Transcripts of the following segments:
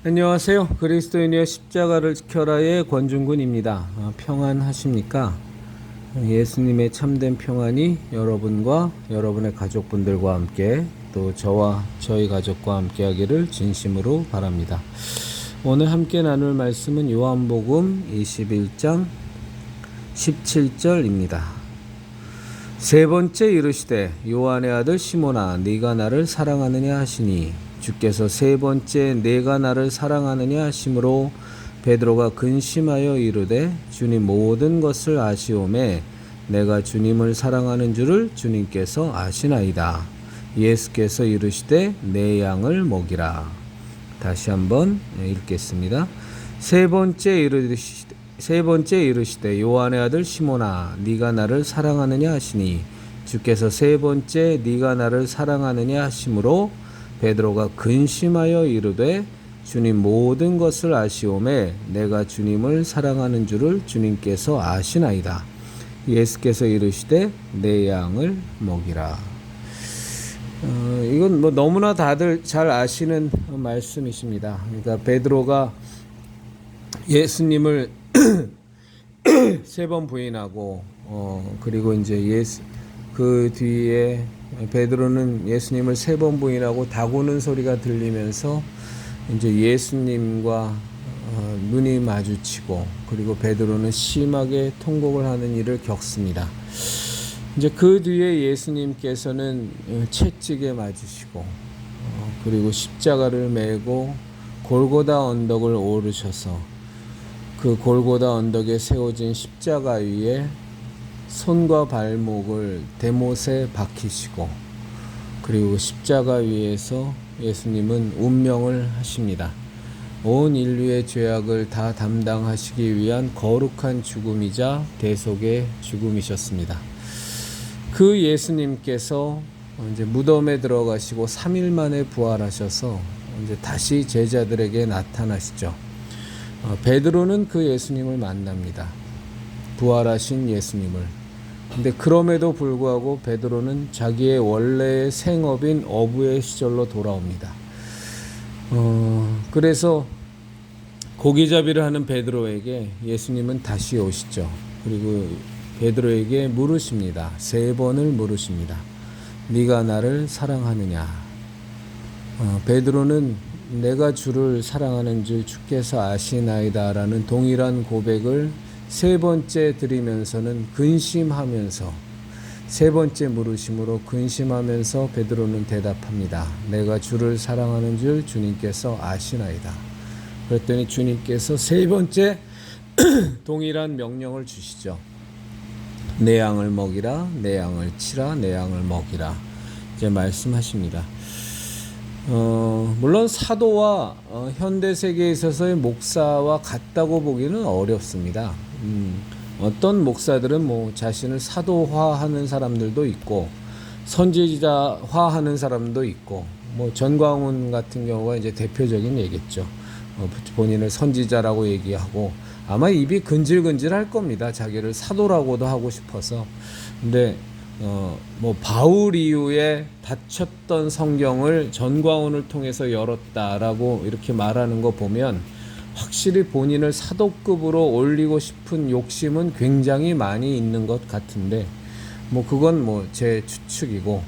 안녕하세요. 그리스도인의 십자가를 지켜라의 권중근입니다. 평안하십니까? 예수님의 참된 평안이 여러분과 여러분의 가족분들과 함께 또 저와 저희 가족과 함께 하기를 진심으로 바랍니다. 오늘 함께 나눌 말씀은 요한복음 21장 17절입니다. 세 번째 이르시되 요한의 아들 시몬아 네가 나를 사랑하느냐 하시니 주께서 세 번째 내가 나를 사랑하느냐 하심으로 베드로가 근심하여 이르되 주님 모든 것을 아시오매 내가 주님을 사랑하는 줄을 주님께서 아시나이다. 예수께서 이르시되 내 양을 먹이라. 다시 한번 읽겠습니다. 세 번째 이르시되 요한의 아들 시몬아 네가 나를 사랑하느냐 하시니 주께서 세 번째 네가 나를 사랑하느냐 하심으로 베드로가 근심하여 이르되 주님 모든 것을 아시오매 내가 주님을 사랑하는 줄을 주님께서 아시나이다. 예수께서 이르시되 내 양을 먹이라. 이건 너무나 다들 잘 아시는 말씀이십니다. 그러니까 베드로가 예수님을 세 번 부인하고 그리고 이제 그 뒤에 베드로는 예수님을 세 번 부인하고 다구는 소리가 들리면서 이제 예수님과 눈이 마주치고 그리고 베드로는 심하게 통곡을 하는 일을 겪습니다. 이제 그 뒤에 예수님께서는 채찍에 맞으시고 그리고 십자가를 메고 골고다 언덕을 오르셔서 그 골고다 언덕에 세워진 십자가 위에 손과 발목을 대못에 박히시고 그리고 십자가 위에서 예수님은 운명을 하십니다. 온 인류의 죄악을 다 담당하시기 위한 거룩한 죽음이자 대속의 죽음이셨습니다. 그 예수님께서 이제 무덤에 들어가시고 3일 만에 부활하셔서 이제 다시 제자들에게 나타나시죠. 베드로는 그 예수님을 만납니다. 부활하신 예수님을. 근데 그럼에도 불구하고 베드로는 자기의 원래의 생업인 어부의 시절로 돌아옵니다. 그래서 고기잡이를 하는 베드로에게 예수님은 다시 오시죠. 그리고 베드로에게 물으십니다. 세 번을 물으십니다. 네가 나를 사랑하느냐? 베드로는 내가 주를 사랑하는 줄 주께서 아시나이다 라는 동일한 고백을 세 번째 드리면서는 근심하면서 세 번째 물으심으로 근심하면서 베드로는 대답합니다. 내가 주를 사랑하는 줄 주님께서 아시나이다. 그랬더니 주님께서 세 번째 동일한 명령을 주시죠. 내 양을 먹이라, 내 양을 치라, 내 양을 먹이라 이제 말씀하십니다. 물론 사도와 현대 세계에 있어서의 목사와 같다고 보기는 어렵습니다. 어떤 목사들은 자신을 사도화하는 사람들도 있고 선지자화하는 사람도 있고 전광훈 같은 경우가 이제 대표적인 예겠죠. 본인을 선지자라고 얘기하고 아마 입이 근질근질할 겁니다. 자기를 사도라고도 하고 싶어서. 근데 바울 이후에 닫혔던 성경을 전광훈을 통해서 열었다라고 이렇게 말하는 거 보면 확실히 본인을 사도급으로 올리고 싶은 욕심은 굉장히 많이 있는 것 같은데 그건 제 추측이고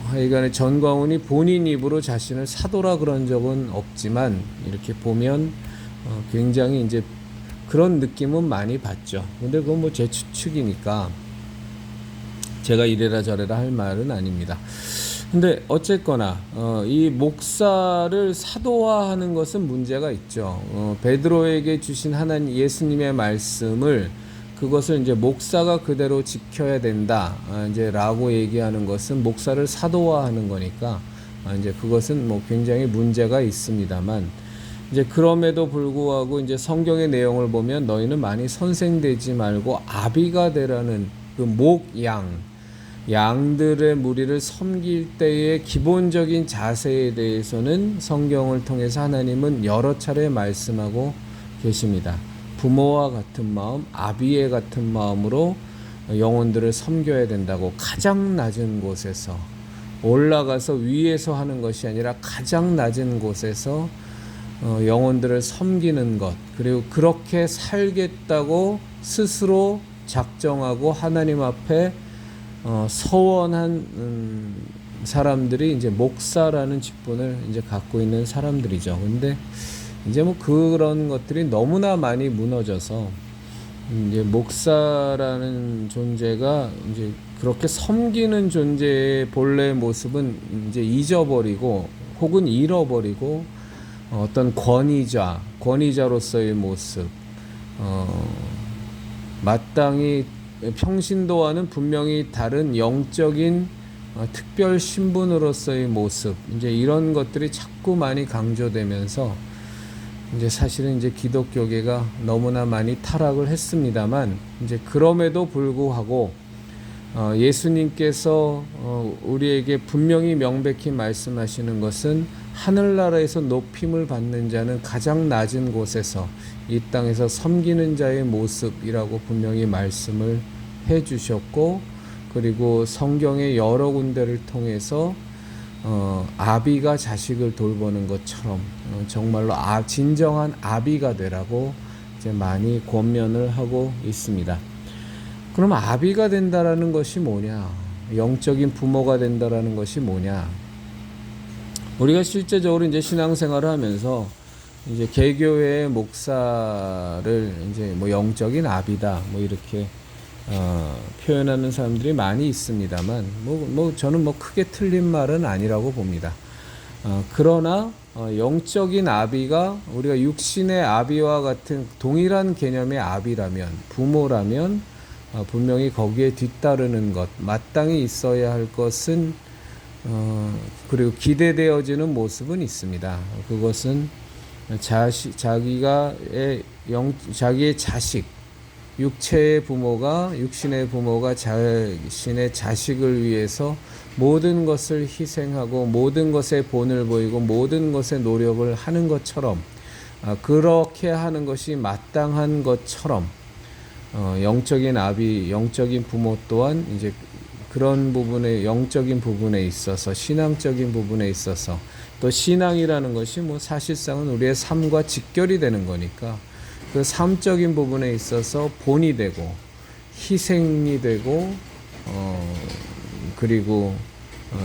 하여간에 전광훈이 본인 입으로 자신을 사도라 그런 적은 없지만 이렇게 보면 굉장히 이제 그런 느낌은 많이 받죠. 근데 그건 제 추측이니까 제가 이래라 저래라 할 말은 아닙니다. 근데 어쨌거나 이 목사를 사도화하는 것은 문제가 있죠. 베드로에게 주신 하나님 예수님의 말씀을 그것을 이제 목사가 그대로 지켜야 된다 이제 라고 얘기하는 것은 목사를 사도화하는 거니까 이제 그것은 굉장히 문제가 있습니다만 이제 그럼에도 불구하고 이제 성경의 내용을 보면 너희는 많이 선생되지 말고 아비가 되라는 그 양들의 무리를 섬길 때의 기본적인 자세에 대해서는 성경을 통해서 하나님은 여러 차례 말씀하고 계십니다. 부모와 같은 마음, 아비의 같은 마음으로 영혼들을 섬겨야 된다고 가장 낮은 곳에서 올라가서 위에서 하는 것이 아니라 가장 낮은 곳에서 영혼들을 섬기는 것, 그리고 그렇게 살겠다고 스스로 작정하고 하나님 앞에 서원한 사람들이 이제 목사라는 직분을 이제 갖고 있는 사람들이죠. 근데 이제 뭐 그런 것들이 너무나 많이 무너져서 이제 목사라는 존재가 이제 그렇게 섬기는 존재의 본래의 모습은 이제 잊어버리고 혹은 잃어버리고 어떤 권위자로서의 모습, 마땅히 평신도와는 분명히 다른 영적인 특별 신분으로서의 모습, 이제 이런 것들이 자꾸 많이 강조되면서 이제 사실은 이제 기독교계가 너무나 많이 타락을 했습니다만, 이제 그럼에도 불구하고 예수님께서 우리에게 분명히 명백히 말씀하시는 것은 하늘나라에서 높임을 받는 자는 가장 낮은 곳에서 이 땅에서 섬기는 자의 모습이라고 분명히 말씀을 해 주셨고, 그리고 성경의 여러 군데를 통해서 아비가 자식을 돌보는 것처럼 정말로 진정한 아비가 되라고 이제 많이 권면을 하고 있습니다. 그럼 아비가 된다라는 것이 뭐냐? 영적인 부모가 된다라는 것이 뭐냐? 우리가 실제적으로 이제 신앙생활을 하면서 이제 개교회 목사를 이제 뭐 영적인 아비다 뭐 이렇게 표현하는 사람들이 많이 있습니다만, 저는 뭐 크게 틀린 말은 아니라고 봅니다. 그러나 영적인 아비가 우리가 육신의 아비와 같은 동일한 개념의 아비라면, 부모라면 분명히 거기에 뒤따르는 것, 마땅히 있어야 할 것은 그리고 기대되어지는 모습은 있습니다. 그것은 자기의 자식, 육신의 부모가 자신의 자식을 위해서 모든 것을 희생하고 모든 것에 본을 보이고 모든 것에 노력을 하는 것처럼, 그렇게 하는 것이 마땅한 것처럼 영적인 아비, 영적인 부모 또한 이제 그런 부분에, 영적인 부분에 있어서, 신앙적인 부분에 있어서, 또 신앙이라는 것이 뭐 사실상은 우리의 삶과 직결이 되는 거니까 그 삶적인 부분에 있어서 본이 되고 희생이 되고 그리고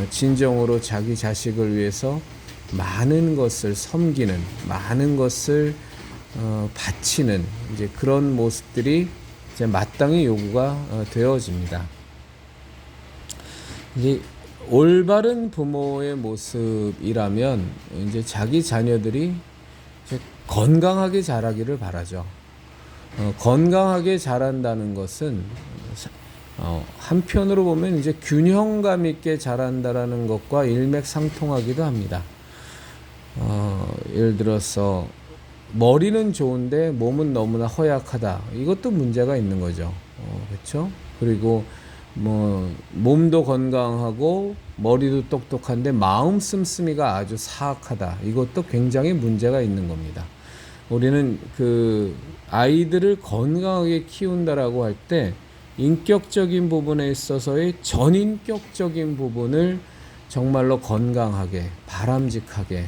진정으로 자기 자식을 위해서 많은 것을 섬기는, 많은 것을 바치는 이제 그런 모습들이 이제 마땅히 요구가 되어집니다. 이제 올바른 부모의 모습이라면 이제 자기 자녀들이 이제 건강하게 자라기를 바라죠. 건강하게 자란다는 것은 한편으로 보면 이제 균형감 있게 자란다라는 것과 일맥상통하기도 합니다. 예를 들어서 머리는 좋은데 몸은 너무나 허약하다. 이것도 문제가 있는 거죠. 그렇죠? 그리고 뭐 몸도 건강하고 머리도 똑똑한데 마음 씀씀이가 아주 사악하다. 이것도 굉장히 문제가 있는 겁니다. 우리는 그 아이들을 건강하게 키운다라고 할 때 인격적인 부분에 있어서의 전인격적인 부분을 정말로 건강하게, 바람직하게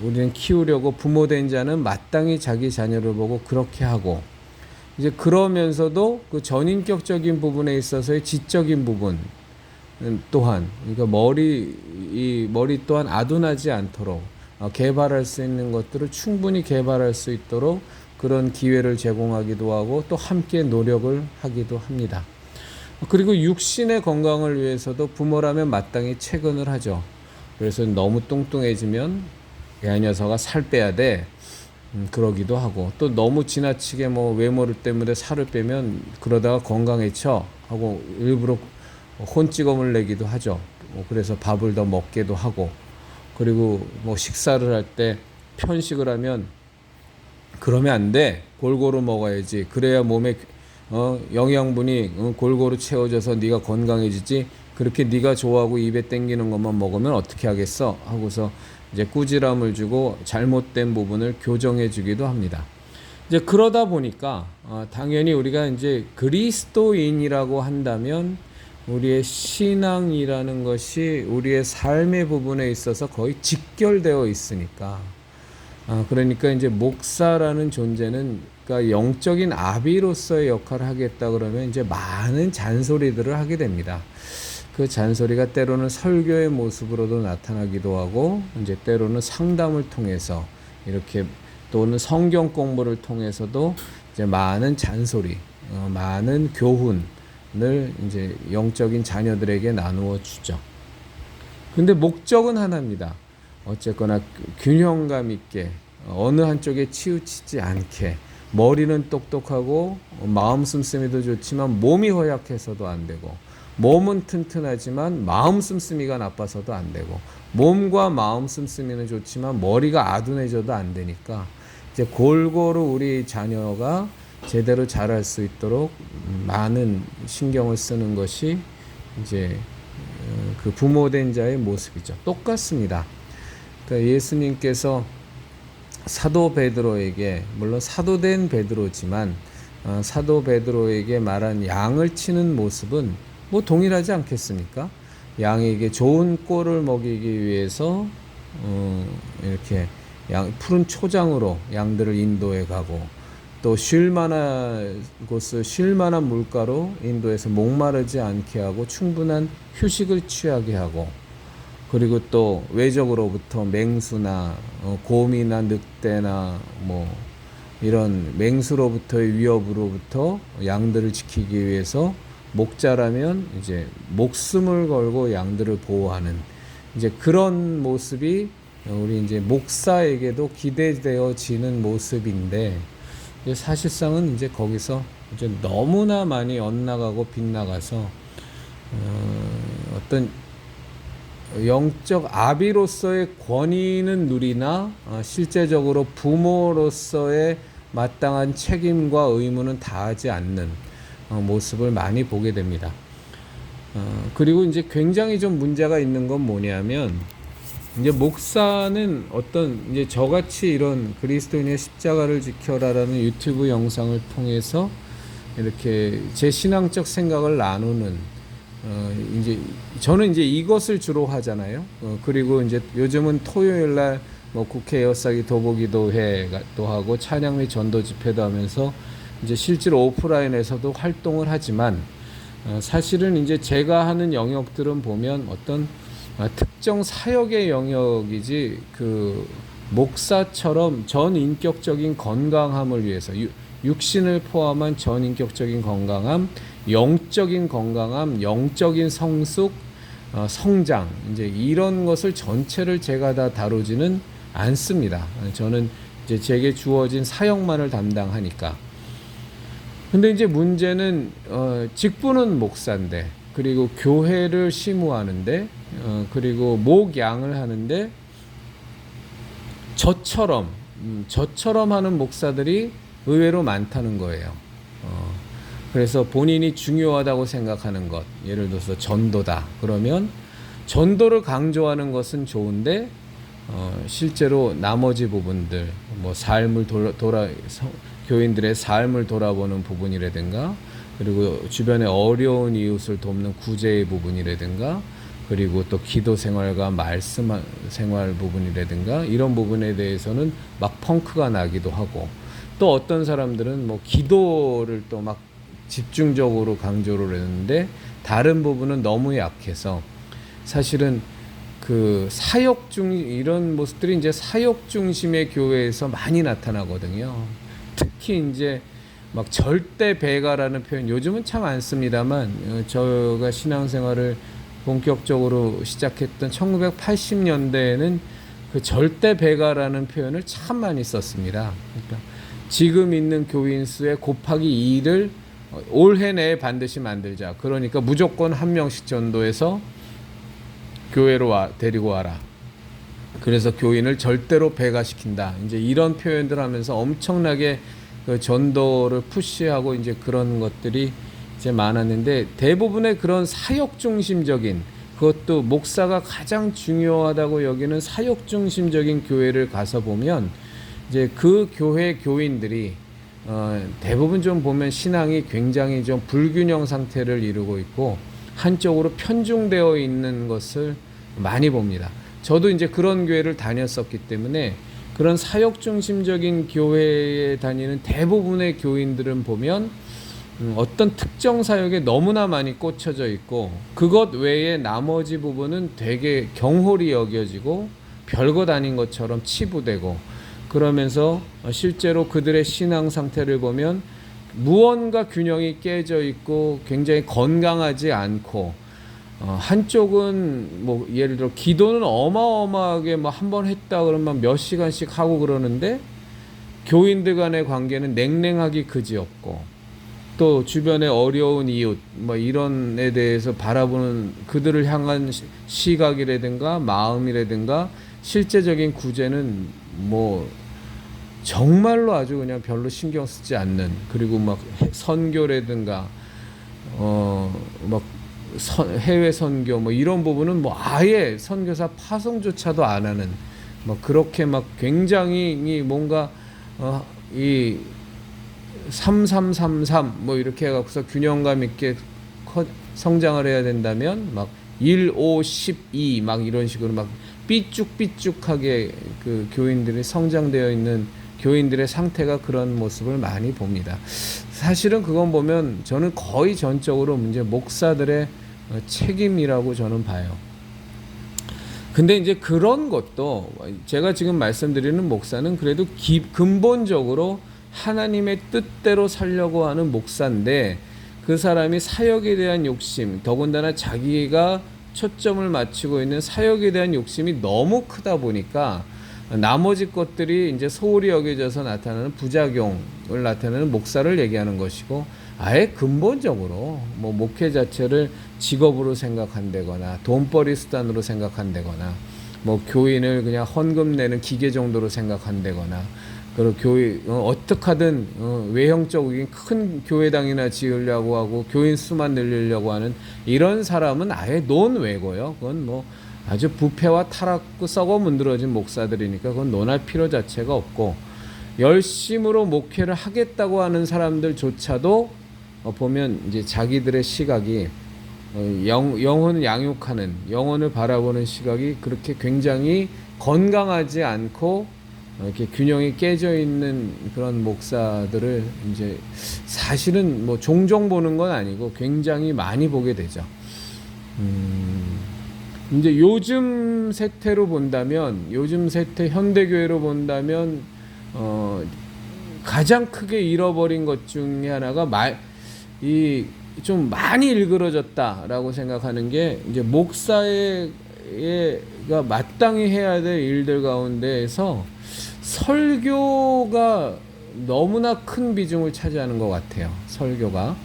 우리는 키우려고 부모된 자는 마땅히 자기 자녀를 보고 그렇게 하고, 이제 그러면서도 그 전인격적인 부분에 있어서의 지적인 부분 또한, 그러니까 머리 또한 아둔하지 않도록 개발할 수 있는 것들을 충분히 개발할 수 있도록 그런 기회를 제공하기도 하고 또 함께 노력을 하기도 합니다. 그리고 육신의 건강을 위해서도 부모라면 마땅히 체근을 하죠. 그래서 너무 뚱뚱해지면 야, 이 녀석아 살 빼야 돼. 그러기도 하고, 또 너무 지나치게 뭐 외모 때문에 살을 빼면 그러다가 건강해져 하고 일부러 혼찌검을 내기도 하죠. 그래서 밥을 더 먹게도 하고, 그리고 뭐 식사를 할 때 편식을 하면 그러면 안 돼. 골고루 먹어야지. 그래야 몸에 영양분이 골고루 채워져서 네가 건강해지지. 그렇게 네가 좋아하고 입에 땡기는 것만 먹으면 어떻게 하겠어? 하고서 이제 꾸지람을 주고 잘못된 부분을 교정해 주기도 합니다. 이제 그러다 보니까 당연히 우리가 이제 그리스도인이라고 한다면 우리의 신앙이라는 것이 우리의 삶의 부분에 있어서 거의 직결되어 있으니까. 그러니까 이제 목사라는 존재는 그러니까 영적인 아비로서의 역할을 하겠다 그러면 이제 많은 잔소리들을 하게 됩니다. 그 잔소리가 때로는 설교의 모습으로도 나타나기도 하고, 이제 때로는 상담을 통해서 이렇게, 또는 성경 공부를 통해서도 이제 많은 잔소리, 많은 교훈을 이제 영적인 자녀들에게 나누어 주죠. 근데 목적은 하나입니다. 어쨌거나 균형감 있게 어느 한쪽에 치우치지 않게, 머리는 똑똑하고 마음 씀씀이도 좋지만 몸이 허약해서도 안 되고, 몸은 튼튼하지만 마음 씀씀이가 나빠서도 안 되고, 몸과 마음 씀씀이는 좋지만 머리가 아둔해져도 안 되니까 이제 골고루 우리 자녀가 제대로 자랄 수 있도록 많은 신경을 쓰는 것이 이제 그 부모된 자의 모습이죠. 똑같습니다. 그러니까 예수님께서 사도 베드로에게, 물론 사도된 베드로지만 사도 베드로에게 말한 양을 치는 모습은 뭐 동일하지 않겠습니까? 양에게 좋은 꼴을 먹이기 위해서 이렇게 푸른 초장으로 양들을 인도해 가고, 또 쉴 만한 곳을 쉴 만한 물가로 인도해서 목마르지 않게 하고 충분한 휴식을 취하게 하고, 그리고 또 외적으로부터 맹수나 곰이나 늑대나 뭐 이런 맹수로부터의 위협으로부터 양들을 지키기 위해서 목자라면 이제 목숨을 걸고 양들을 보호하는 이제 그런 모습이 우리 이제 목사에게도 기대되어지는 모습인데, 사실상은 이제 거기서 이제 너무나 많이 엇나가고 빗나가서 어떤 영적 아비로서의 권위는 누리나 실제적으로 부모로서의 마땅한 책임과 의무는 다하지 않는 모습을 많이 보게 됩니다. 그리고 이제 굉장히 좀 문제가 있는 건 뭐냐면, 이제 목사는 어떤 이제 저같이 이런 그리스도인의 십자가를 지켜라라는 유튜브 영상을 통해서 이렇게 제 신앙적 생각을 나누는, 이제 저는 이제 이것을 주로 하잖아요. 그리고 이제 요즘은 토요일 날 뭐 국회 에어싸기 도보기도회도 하고 찬양 및 전도 집회도 하면서 이제 실제로 오프라인에서도 활동을 하지만, 사실은 이제 제가 하는 영역들은 보면 어떤 특정 사역의 영역이지, 그 목사처럼 전인격적인 건강함을 위해서, 육신을 포함한 전인격적인 건강함, 영적인 건강함, 영적인 성숙, 성장, 이제 이런 것을 전체를 제가 다 다루지는 않습니다. 저는 이제 제게 주어진 사역만을 담당하니까. 근데 이제 문제는 직분은 목사인데, 그리고 교회를 심우하는데, 그리고 목양을 하는데 저처럼 하는 목사들이 의외로 많다는 거예요. 그래서 본인이 중요하다고 생각하는 것, 예를 들어서 전도다 그러면 전도를 강조하는 것은 좋은데, 실제로 나머지 부분들, 뭐 삶을 교인들의 삶을 돌아보는 부분이라든가, 그리고 주변의 어려운 이웃을 돕는 구제의 부분이라든가, 그리고 또 기도 생활과 말씀 생활 부분이라든가, 이런 부분에 대해서는 막 펑크가 나기도 하고, 또 어떤 사람들은 뭐 기도를 또 막 집중적으로 강조를 했는데 다른 부분은 너무 약해서, 사실은 그 이런 모습들이 이제 사역 중심의 교회에서 많이 나타나거든요. 특히 이제 막 절대 배가라는 표현 요즘은 참 안 씁니다만, 저가 신앙생활을 본격적으로 시작했던 1980년대에는 그 절대 배가라는 표현을 참 많이 썼습니다. 그러니까 지금 있는 교인 수의 곱하기 2를 올해 내에 반드시 만들자. 그러니까 무조건 한 명씩 전도해서 교회로 데리고 와라. 그래서 교인을 절대로 배가시킨다. 이제 이런 표현들 하면서 엄청나게 그 전도를 푸시하고 이제 그런 것들이 이제 많았는데, 대부분의 그런 사역 중심적인, 그것도 목사가 가장 중요하다고 여기는 사역 중심적인 교회를 가서 보면 이제 그 교회 교인들이 대부분 좀 보면 신앙이 굉장히 좀 불균형 상태를 이루고 있고, 한쪽으로 편중되어 있는 것을 많이 봅니다. 저도 이제 그런 교회를 다녔었기 때문에 그런 사역 중심적인 교회에 다니는 대부분의 교인들은 보면 어떤 특정 사역에 너무나 많이 꽂혀져 있고 그것 외에 나머지 부분은 되게 경홀히 여겨지고 별것 아닌 것처럼 치부되고 그러면서 실제로 그들의 신앙 상태를 보면 무언가 균형이 깨져 있고 굉장히 건강하지 않고 한쪽은 뭐 예를 들어 기도는 어마어마하게 뭐 한 번 했다 그러면 몇 시간씩 하고 그러는데 교인들 간의 관계는 냉랭하기 그지없고 또 주변의 어려운 이웃 뭐 이런 에 대해서 바라보는 그들을 향한 시각이라든가 마음이라든가 실제적인 구제는 뭐 정말로 아주 그냥 별로 신경 쓰지 않는 그리고 막 선교라든가 막 해외 선교 뭐 이런 부분은 뭐 아예 선교사 파송조차도 안 하는 뭐 그렇게 막 굉장히 뭔가 이 3333 뭐 이렇게 해갖고서 균형감 있게 성장을 해야 된다면 막 1, 5, 12 막 이런 식으로 막 삐쭉삐쭉하게 그 교인들이 성장되어 있는 교인들의 상태가 그런 모습을 많이 봅니다. 사실은 그건 보면 저는 거의 전적으로 이제 목사들의 책임이라고 저는 봐요. 근데 이제 그런 것도 제가 지금 말씀드리는 목사는 그래도 근본적으로 하나님의 뜻대로 살려고 하는 목사인데 그 사람이 사역에 대한 욕심, 더군다나 자기가 초점을 맞추고 있는 사역에 대한 욕심이 너무 크다 보니까 나머지 것들이 이제 소홀히 여겨져서 나타나는 부작용을 나타내는 목사를 얘기하는 것이고 아예 근본적으로 뭐 목회 자체를 직업으로 생각한다거나 돈벌이 수단으로 생각한다거나 뭐 교인을 그냥 헌금 내는 기계 정도로 생각한다거나 그리고 교회 어떻게 하든 외형적인 큰 교회당이나 지으려고 하고 교인 수만 늘리려고 하는 이런 사람은 아예 논외고요. 그건 뭐 아주 부패와 타락고 썩어 문드러진 목사들이니까 그건 논할 필요 자체가 없고 열심으로 목회를 하겠다고 하는 사람들조차도 보면 이제 자기들의 시각이 영혼을 양육하는 영혼을 바라보는 시각이 그렇게 굉장히 건강하지 않고 이렇게 균형이 깨져 있는 그런 목사들을 이제 사실은 뭐 종종 보는 건 아니고 굉장히 많이 보게 되죠. 이제 요즘 세태로 본다면, 요즘 세태 현대교회로 본다면 가장 크게 잃어버린 것 중에 하나가 좀 많이 일그러졌다라고 생각하는 게 이제 목사가 마땅히 해야 될 일들 가운데에서 설교가 너무나 큰 비중을 차지하는 것 같아요. 설교가.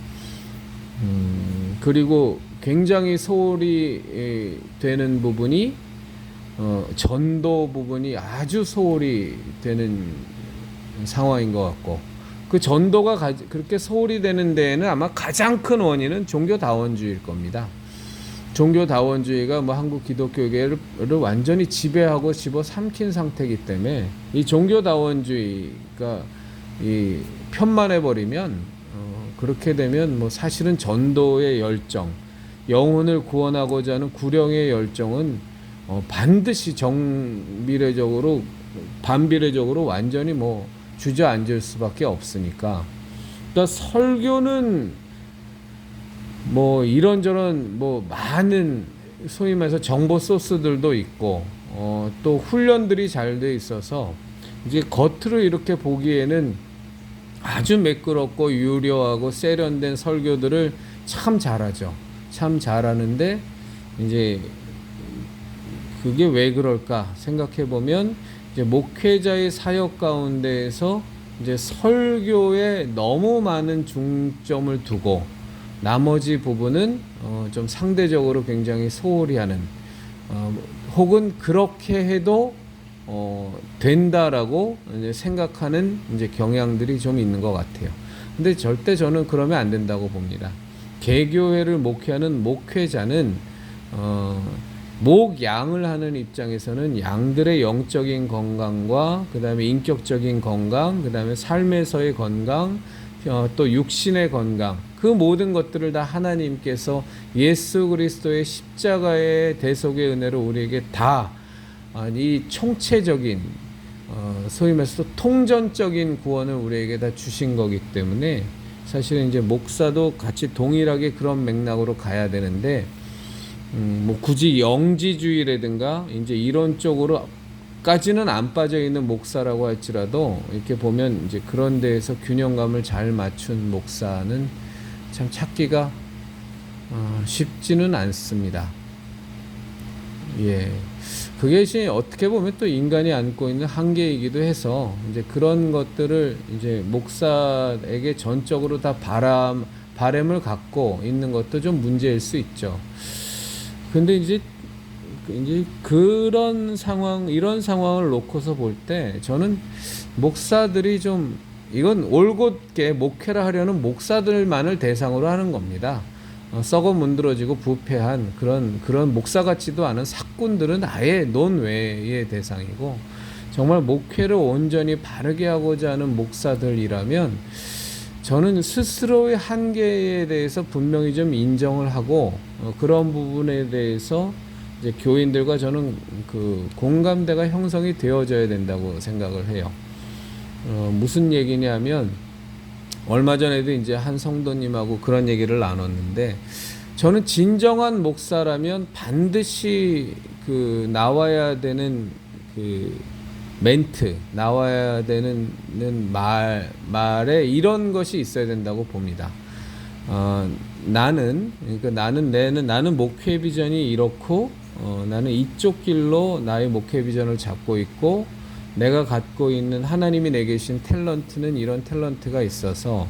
그리고 굉장히 소홀히 되는 부분이 전도 부분이 아주 소홀히 되는 상황인 것 같고 그 전도가 그렇게 소홀히 되는 데에는 아마 가장 큰 원인은 종교다원주의일 겁니다. 종교다원주의가 뭐 한국 기독교계를 완전히 지배하고 집어삼킨 상태이기 때문에 이 종교다원주의가 이 편만해버리면 그렇게 되면 뭐 사실은 전도의 열정, 영혼을 구원하고자 하는 구령의 열정은 반드시 반비례적으로 완전히 뭐 주저앉을 수밖에 없으니까. 그러니까 설교는 뭐 이런저런 뭐 많은 소위 말해서 정보 소스들도 있고 또 훈련들이 잘 돼 있어서 이제 겉으로 이렇게 보기에는 아주 매끄럽고 유려하고 세련된 설교들을 참 잘하죠. 참 잘하는데 이제 그게 왜 그럴까 생각해 보면 이제 목회자의 사역 가운데에서 이제 설교에 너무 많은 중점을 두고 나머지 부분은 좀 상대적으로 굉장히 소홀히 하는 혹은 그렇게 해도 된다라고 이제 생각하는 이제 경향들이 좀 있는 것 같아요. 근데 절대 저는 그러면 안 된다고 봅니다. 개교회를 목회하는 목회자는 목양을 하는 입장에서는 양들의 영적인 건강과 그 다음에 인격적인 건강, 그 다음에 삶에서의 건강, 또 육신의 건강, 그 모든 것들을 다 하나님께서 예수 그리스도의 십자가의 대속의 은혜로 우리에게 다 이 총체적인 소위 말해서 통전적인 구원을 우리에게 다 주신 거기 때문에 사실은 이제 목사도 같이 동일하게 그런 맥락으로 가야 되는데 뭐 굳이 영지주의라든가 이제 이런 쪽으로까지는 안 빠져 있는 목사라고 할지라도 이렇게 보면 이제 그런 데에서 균형감을 잘 맞춘 목사는 참 찾기가 쉽지는 않습니다. 예. 그게 이제 어떻게 보면 또 인간이 안고 있는 한계이기도 해서 이제 그런 것들을 이제 목사에게 전적으로 다 바람을 갖고 있는 것도 좀 문제일 수 있죠. 근데 이제 그런 상황, 이런 상황을 놓고서 볼 때 저는 목사들이 좀 이건 올곧게 목회를 하려는 목사들만을 대상으로 하는 겁니다. 썩어 문드러지고 부패한 그런 목사 같지도 않은 사꾼들은 아예 논외의 대상이고, 정말 목회를 온전히 바르게 하고자 하는 목사들이라면 저는 스스로의 한계에 대해서 분명히 좀 인정을 하고 그런 부분에 대해서 이제 교인들과 저는 그 공감대가 형성이 되어져야 된다고 생각을 해요. 무슨 얘기냐면 얼마 전에도 이제 한 성도님하고 그런 얘기를 나눴는데, 저는 진정한 목사라면 반드시 그 나와야 되는 그 멘트, 나와야 되는 말에 이런 것이 있어야 된다고 봅니다. 나는 목회 비전이 이렇고, 나는 이쪽 길로 나의 목회 비전을 잡고 있고, 내가 갖고 있는 하나님이 내게 주신 탤런트는 이런 탤런트가 있어서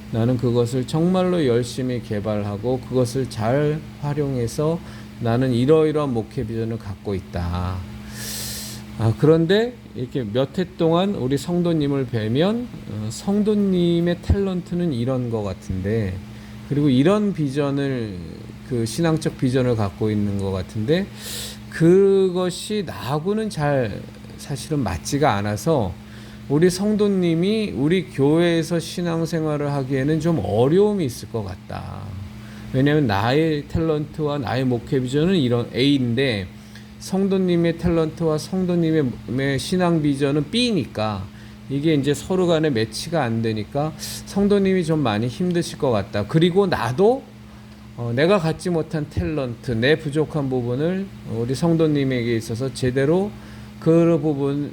나는 그것을 정말로 열심히 개발하고 그것을 잘 활용해서 나는 이러이러한 목회 비전을 갖고 있다. 그런데 이렇게 몇 해 동안 우리 성도님을 뵈면 성도님의 탤런트는 이런 것 같은데, 그리고 이런 비전을, 그 신앙적 비전을 갖고 있는 것 같은데 그것이 나하고는 잘 사실은 맞지가 않아서 우리 성도님이 우리 교회에서 신앙생활을 하기에는 좀 어려움이 있을 것 같다. 왜냐하면 나의 탤런트와 나의 목회 비전은 이런 A인데 성도님의 탤런트와 성도님의 신앙 비전은 B니까 이게 이제 서로 간에 매치가 안 되니까 성도님이 좀 많이 힘드실 것 같다. 그리고 나도 내가 갖지 못한 탤런트, 내 부족한 부분을 우리 성도님에게 있어서 제대로 그 부분,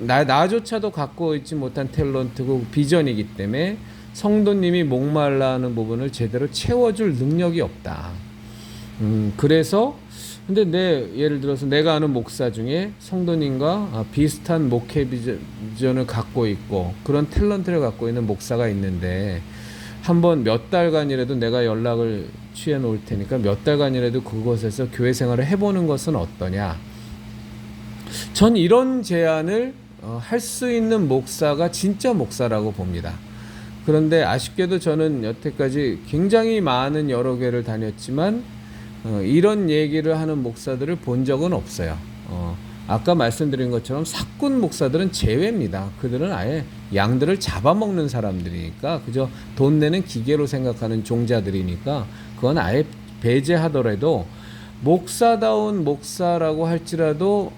나조차도 갖고 있지 못한 탤런트고 비전이기 때문에 성도님이 목말라하는 부분을 제대로 채워줄 능력이 없다. 그래서 근데 예를 들어서 내가 아는 목사 중에 성도님과 비슷한 목회 비전을 갖고 있고 그런 탤런트를 갖고 있는 목사가 있는데, 한번 몇 달간이라도 내가 연락을 취해 놓을 테니까 몇 달간이라도 그곳에서 교회 생활을 해보는 것은 어떠냐. 전 이런 제안을 할 수 있는 목사가 진짜 목사라고 봅니다. 그런데 아쉽게도 저는 여태까지 굉장히 많은 여러 교회를 다녔지만 이런 얘기를 하는 목사들을 본 적은 없어요. 아까 말씀드린 것처럼 사꾼 목사들은 제외입니다. 그들은 아예 양들을 잡아먹는 사람들이니까, 그저 돈 내는 기계로 생각하는 종자들이니까 그건 아예 배제하더라도, 목사다운 목사라고 할지라도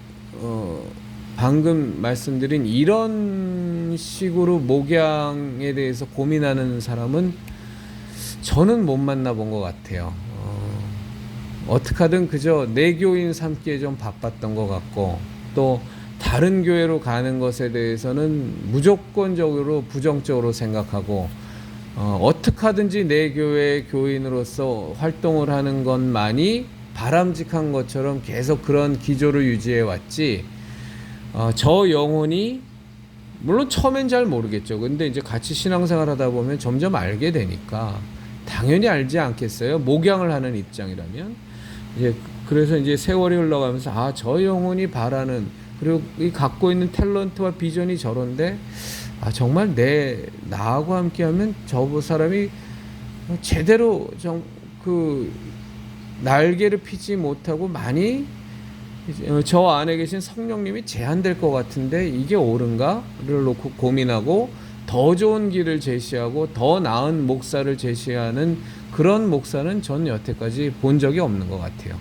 방금 말씀드린 이런 식으로 목양에 대해서 고민하는 사람은 저는 못 만나본 것 같아요. 어떻게 하든 그저 내교인 삼기에 좀 바빴던 것 같고, 또 다른 교회로 가는 것에 대해서는 무조건적으로 부정적으로 생각하고, 어떻게 하든지 내 교회 교인으로서 활동을 하는 것만이 바람직한 것처럼 계속 그런 기조를 유지해 왔지, 저 영혼이 물론 처음엔 잘 모르겠죠. 근데 이제 같이 신앙생활 하다 보면 점점 알게 되니까 당연히 알지 않겠어요? 목양을 하는 입장이라면. 그래서 이제 세월이 흘러가면서 저 영혼이 바라는, 그리고 이 갖고 있는 탤런트와 비전이 저런데 정말 나하고 함께하면 저 사람이 제대로 그 날개를 피지 못하고 많이 저 안에 계신 성령님이 제한될 것 같은데 이게 옳은가를 놓고 고민하고 더 좋은 길을 제시하고 더 나은 목사를 제시하는 그런 목사는 전 여태까지 본 적이 없는 것 같아요.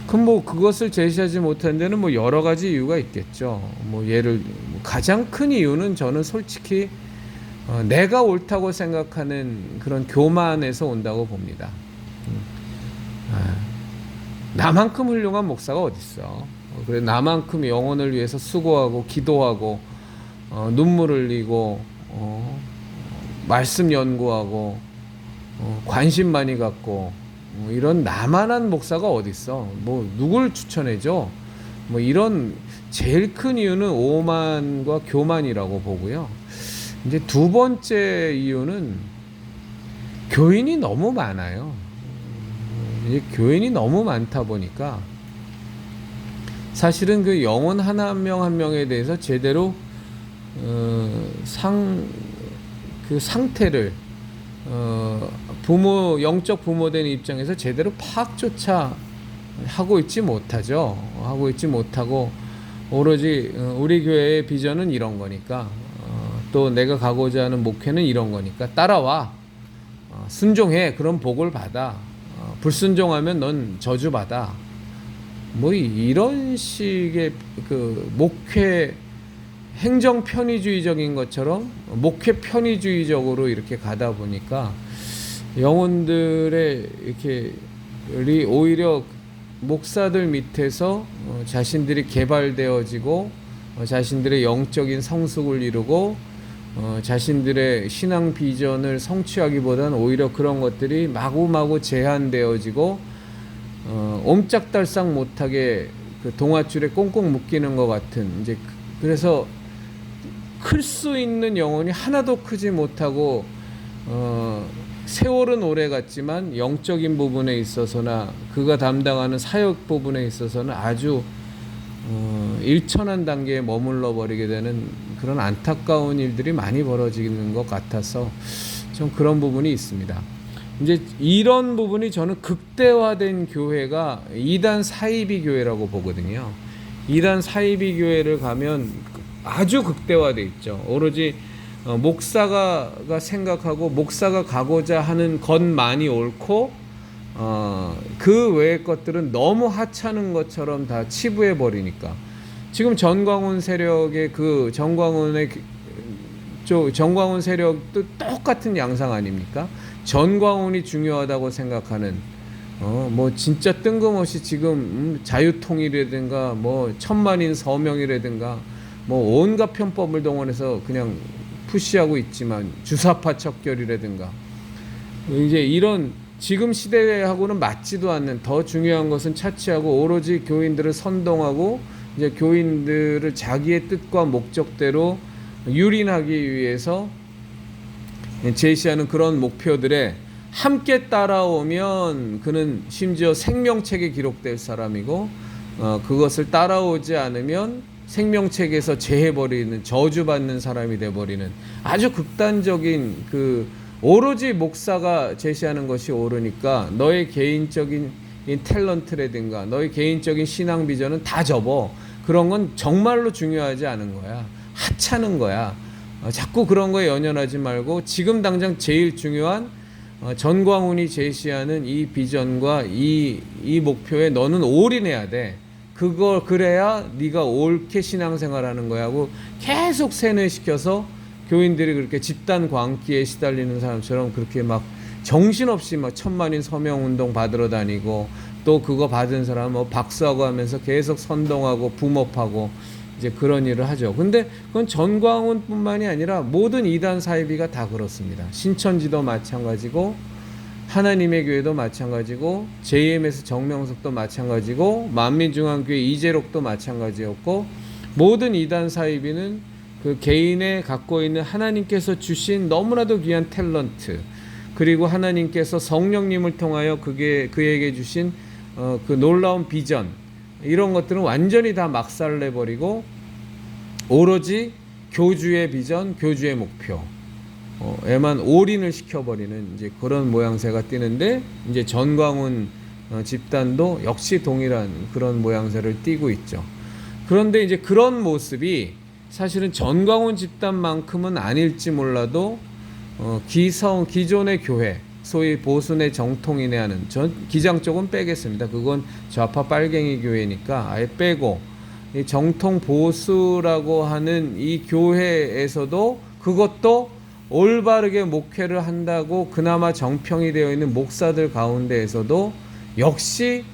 그럼 뭐 그것을 제시하지 못한 데는 뭐 여러 가지 이유가 있겠죠. 뭐 가장 큰 이유는 저는 솔직히 내가 옳다고 생각하는 그런 교만에서 온다고 봅니다. 나만큼 훌륭한 목사가 어딨어. 그래 나만큼 영혼을 위해서 수고하고 기도하고 눈물 흘리고 말씀 연구하고 관심 많이 갖고 이런 나만한 목사가 어딨어. 뭐 누굴 추천해줘. 뭐 이런 제일 큰 이유는 오만과 교만이라고 보고요. 이제 두 번째 이유는 교인이 너무 많아요. 이제 교인이 너무 많다 보니까 사실은 그 영혼 한 명 한 명에 대해서 제대로 그 상태를 영적 부모된 입장에서 제대로 파악조차 하고 있지 못하죠. 하고 있지 못하고 오로지 우리 교회의 비전은 이런 거니까 또 내가 가고자 하는 목회는 이런 거니까 따라와. 순종해. 그럼 복을 받아. 불순종하면 넌 저주받아. 뭐 이런 식의 그 목회 행정 편의주의적인 것처럼 목회 편의주의적으로 이렇게 가다 보니까 영혼들의 이렇게 오히려 목사들 밑에서 자신들이 개발되어지고 자신들의 영적인 성숙을 이루고 자신들의 신앙 비전을 성취하기보다는 오히려 그런 것들이 마구마구 제한되어지고 옴짝달싹 못하게 그 동아줄에 꽁꽁 묶이는 것 같은 이제 그래서 클 수 있는 영혼이 하나도 크지 못하고 세월은 오래 갔지만 영적인 부분에 있어서나 그가 담당하는 사역 부분에 있어서는 아주 일천한 단계에 머물러 버리게 되는 그런 안타까운 일들이 많이 벌어지는 것 같아서 좀 그런 부분이 있습니다. 이제 이런 부분이 저는 극대화된 교회가 이단 사이비 교회라고 보거든요. 이단 사이비 교회를 가면 아주 극대화돼 있죠. 오로지 목사가 생각하고 목사가 가고자 하는 것만이 옳고 그 외의 것들은 너무 하찮은 것처럼 다 치부해 버리니까 지금 전광훈 세력의 그 정광훈 세력도 똑같은 양상 아닙니까? 전광훈이 중요하다고 생각하는 뭐 진짜 뜬금없이 지금 자유통일이라든가 뭐 천만인 서명이라든가 뭐 온갖 편법을 동원해서 그냥 푸시하고 있지만 주사파 척결이라든가 이제 이런 지금 시대하고는 맞지도 않는 더 중요한 것은 차치하고 오로지 교인들을 선동하고 이제 교인들을 자기의 뜻과 목적대로 유린하기 위해서 제시하는 그런 목표들에 함께 따라오면 그는 심지어 생명책에 기록될 사람이고 그것을 따라오지 않으면 생명책에서 제해버리는 저주받는 사람이 돼버리는 아주 극단적인 그 오로지 목사가 제시하는 것이 옳으니까 너의 개인적인 탤런트라든가 너의 개인적인 신앙 비전은 다 접어. 그런 건 정말로 중요하지 않은 거야. 하찮은 거야. 자꾸 그런 거에 연연하지 말고 지금 당장 제일 중요한 전광훈이 제시하는 이 비전과 이 목표에 너는 올인해야 돼. 그래야 네가 옳게 신앙생활하는 거야 하고 계속 세뇌시켜서 교인들이 그렇게 집단 광기에 시달리는 사람처럼 그렇게 막 정신없이 막 천만인 서명운동 받으러 다니고 또 그거 받은 사람 뭐 박수하고 하면서 계속 선동하고 붐업하고 이제 그런 일을 하죠. 근데 그건 전광훈뿐만이 아니라 모든 이단 사이비가 다 그렇습니다. 신천지도 마찬가지고 하나님의 교회도 마찬가지고 JMS 정명석도 마찬가지고 만민중앙교회 이재록도 마찬가지였고 모든 이단 사이비는 그 개인의 갖고 있는 하나님께서 주신 너무나도 귀한 탤런트 그리고 하나님께서 성령님을 통하여 그에게 주신 그 놀라운 비전 이런 것들은 완전히 다 막살내버리고 오로지 교주의 비전, 교주의 목표 에만 올인을 시켜버리는 이제 그런 모양새가 띠는데 이제 전광훈 집단도 역시 동일한 그런 모양새를 띠고 있죠. 그런데 이제 그런 모습이 사실은 전광훈 집단만큼은 아닐지 몰라도 기존의 교회, 소위 보수내 정통이네 하는, 기장 쪽은 빼겠습니다. 그건 좌파 빨갱이 교회니까 아예 빼고, 이 정통 보수라고 하는 이 교회에서도 그것도 올바르게 목회를 한다고 그나마 정평이 되어 있는 목사들 가운데에서도 역시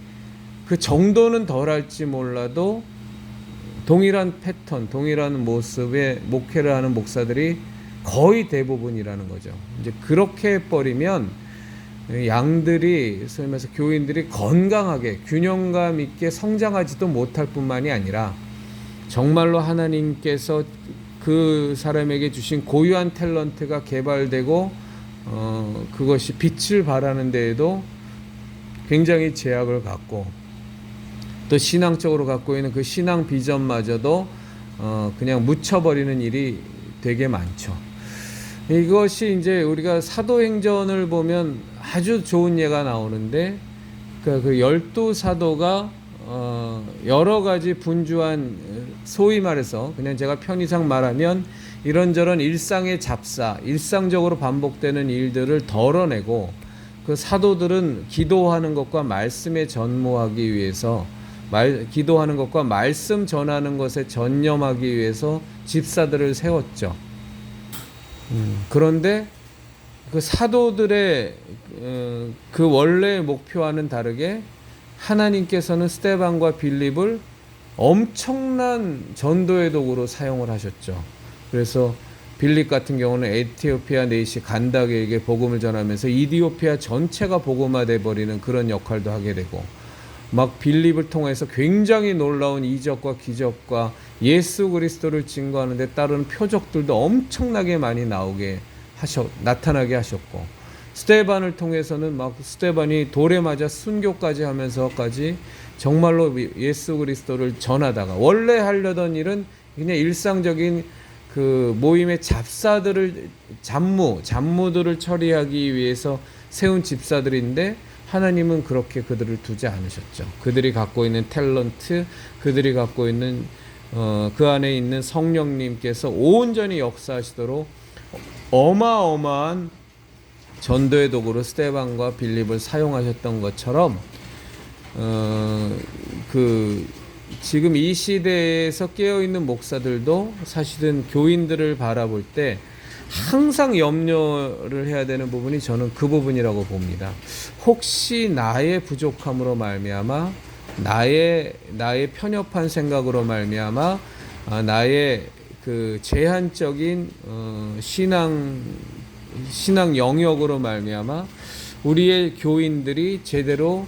그 정도는 덜할지 몰라도 동일한 패턴, 동일한 모습의 목회를 하는 목사들이 거의 대부분이라는 거죠. 이제 그렇게 해버리면 양들이, 소위 말해서 교인들이 건강하게 균형감 있게 성장하지도 못할 뿐만이 아니라 정말로 하나님께서 그 사람에게 주신 고유한 탤런트가 개발되고 그것이 빛을 발하는 데에도 굉장히 제약을 갖고, 또 신앙적으로 갖고 있는 그 신앙 비전마저도 그냥 묻혀버리는 일이 되게 많죠. 이것이 이제 우리가 사도행전을 보면 아주 좋은 예가 나오는데, 그 12사도가 여러 가지 분주한, 소위 말해서 그냥 제가 편의상 말하면 이런저런 일상의 잡사, 일상적으로 반복되는 일들을 덜어내고, 그 사도들은 기도하는 것과 말씀에 전무하기 위해서, 기도하는 것과 말씀 전하는 것에 전념하기 위해서 집사들을 세웠죠. 그런데 그 사도들의 그 원래의 목표와는 다르게 하나님께서는 스데반과 빌립을 엄청난 전도의 도구로 사용을 하셨죠. 그래서 빌립 같은 경우는 에티오피아 내시 간다게에게 복음을 전하면서 이디오피아 전체가 복음화돼 버리는 그런 역할도 하게 되고, 막 빌립을 통해서 굉장히 놀라운 이적과 기적과 예수 그리스도를 증거하는 데 따르는 표적들도 엄청나게 많이 나타나게 하셨고, 스데반을 통해서는 막 스데반이 돌에 맞아 순교까지 하면서까지 정말로 예수 그리스도를 전하다가, 원래 하려던 일은 그냥 일상적인 그 모임의 잡무들을 처리하기 위해서 세운 집사들인데, 하나님은 그렇게 그들을 두지 않으셨죠. 그들이 갖고 있는 탤런트, 그들이 갖고 있는 그 안에 있는 성령님께서 온전히 역사하시도록 어마어마한 전도의 도구로 스데반과 빌립을 사용하셨던 것처럼, 지금 이 시대에서 깨어있는 목사들도 사실은 교인들을 바라볼 때 항상 염려를 해야 되는 부분이, 저는 그 부분이라고 봅니다. 혹시 나의 부족함으로 말미암아, 나의 편협한 생각으로 말미암아, 나의 그 제한적인 신앙 영역으로 말미암아 우리의 교인들이 제대로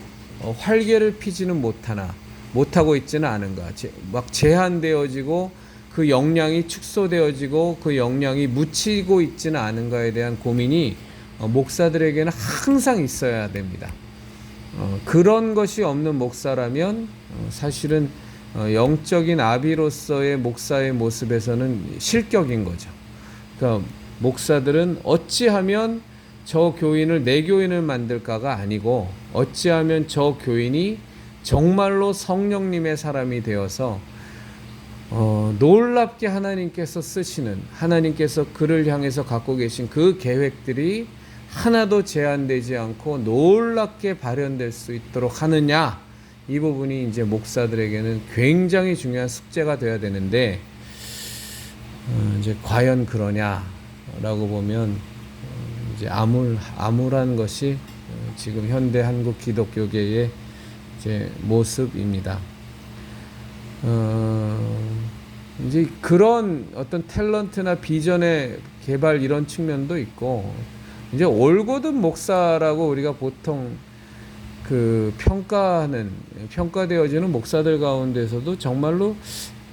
활개를 피지는 못하고 있지는 않은가, 막 제한되어지고 그 역량이 축소되어지고 그 역량이 묻히고 있지는 않은가에 대한 고민이 목사들에게는 항상 있어야 됩니다. 그런 것이 없는 목사라면 사실은 영적인 아비로서의 목사의 모습에서는 실격인 거죠. 그러니까 목사들은 어찌하면 저 교인을 내 교인을 만들까가 아니고, 어찌하면 저 교인이 정말로 성령님의 사람이 되어서 놀랍게 하나님께서 쓰시는, 하나님께서 그를 향해서 갖고 계신 그 계획들이 하나도 제한되지 않고 놀랍게 발현될 수 있도록 하느냐, 이 부분이 이제 목사들에게는 굉장히 중요한 숙제가 되어야 되는데, 이제 과연 그러냐라고 보면 이제 암울한 것이 지금 현대 한국 기독교계의 이제 모습입니다. 이제 그런 어떤 탤런트나 비전의 개발, 이런 측면도 있고, 이제 올곧은 목사라고 우리가 보통 그 평가되어지는 목사들 가운데서도 정말로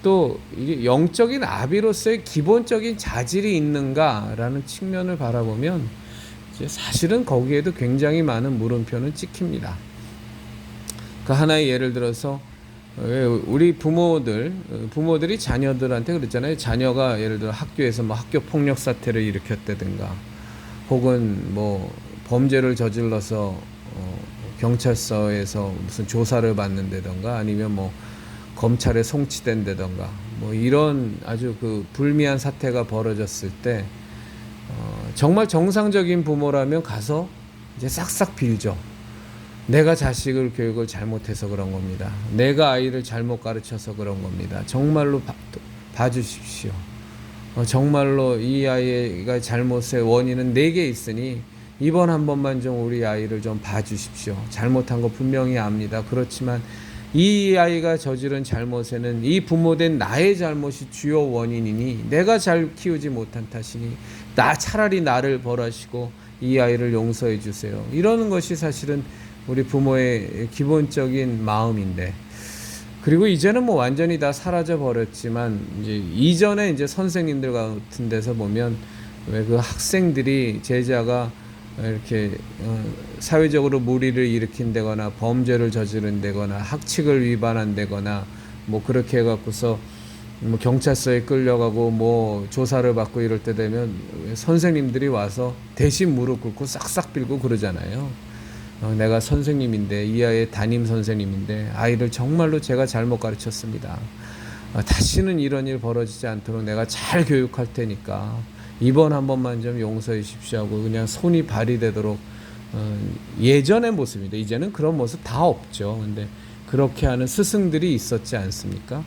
또 이게 영적인 아비로서의 기본적인 자질이 있는가라는 측면을 바라보면 이제 사실은 거기에도 굉장히 많은 물음표는 찍힙니다. 그 하나의 예를 들어서, 우리 부모들이 자녀들한테 그랬잖아요. 자녀가 예를 들어 학교에서 뭐 학교 폭력 사태를 일으켰다든가, 혹은 뭐 범죄를 저질러서 경찰서에서 무슨 조사를 받는다든가, 아니면 뭐 검찰에 송치된다던가 뭐 이런 아주 그 불미한 사태가 벌어졌을 때 정말 정상적인 부모라면 가서 이제 싹싹 빌죠. 내가 자식을 교육을 잘못해서 그런 겁니다. 내가 아이를 잘못 가르쳐서 그런 겁니다. 정말로 봐주십시오. 정말로 이 아이가 잘못의 원인은 내게 있으니 이번 한 번만 좀 우리 아이를 좀 봐주십시오. 잘못한 거 분명히 압니다. 그렇지만 이 아이가 저지른 잘못에는 이 부모된 나의 잘못이 주요 원인이니 내가 잘 키우지 못한 탓이니 차라리 나를 벌하시고 이 아이를 용서해 주세요. 이러는 것이 사실은 우리 부모의 기본적인 마음인데, 그리고 이제는 뭐 완전히 다 사라져 버렸지만 이제 이전에 이제 선생님들 같은 데서 보면 왜 그 학생들이 제자가 이렇게 사회적으로 무리를 일으킨다거나 범죄를 저지른다거나 학칙을 위반한다거나 뭐 그렇게 해갖고서 뭐 경찰서에 끌려가고 뭐 조사를 받고 이럴 때 되면 선생님들이 와서 대신 무릎 꿇고 싹싹 빌고 그러잖아요. 내가 선생님인데, 이 아이의 담임 선생님인데 아이를 정말로 제가 잘못 가르쳤습니다. 다시는 이런 일 벌어지지 않도록 내가 잘 교육할 테니까 이번 한 번만 좀 용서해 주십시오 하고 그냥 손이 발휘되도록, 예전의 모습인데 이제는 그런 모습 다 없죠. 근데 그렇게 하는 스승들이 있었지 않습니까?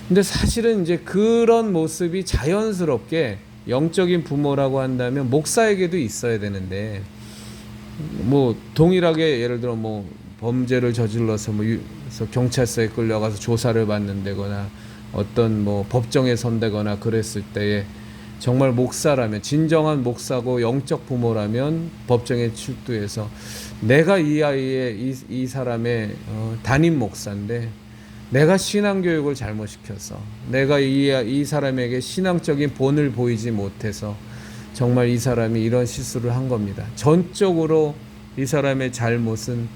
근데 사실은 이제 그런 모습이 자연스럽게 영적인 부모라고 한다면 목사에게도 있어야 되는데, 뭐 동일하게 예를 들어 뭐 범죄를 저질러서 뭐 경찰서에 끌려가서 조사를 받는다거나 어떤 뭐 법정에 선다거나 그랬을 때에 정말 목사라면, 진정한 목사고 영적 부모라면 법정에 출두해서 내가 이 아이의 이 사람의 담임 목사인데 내가 신앙교육을 잘못 시켜서 내가 이 사람에게 신앙적인 본을 보이지 못해서 정말 이 사람이 이런 실수를 한 겁니다. 전적으로 이 사람의 잘못은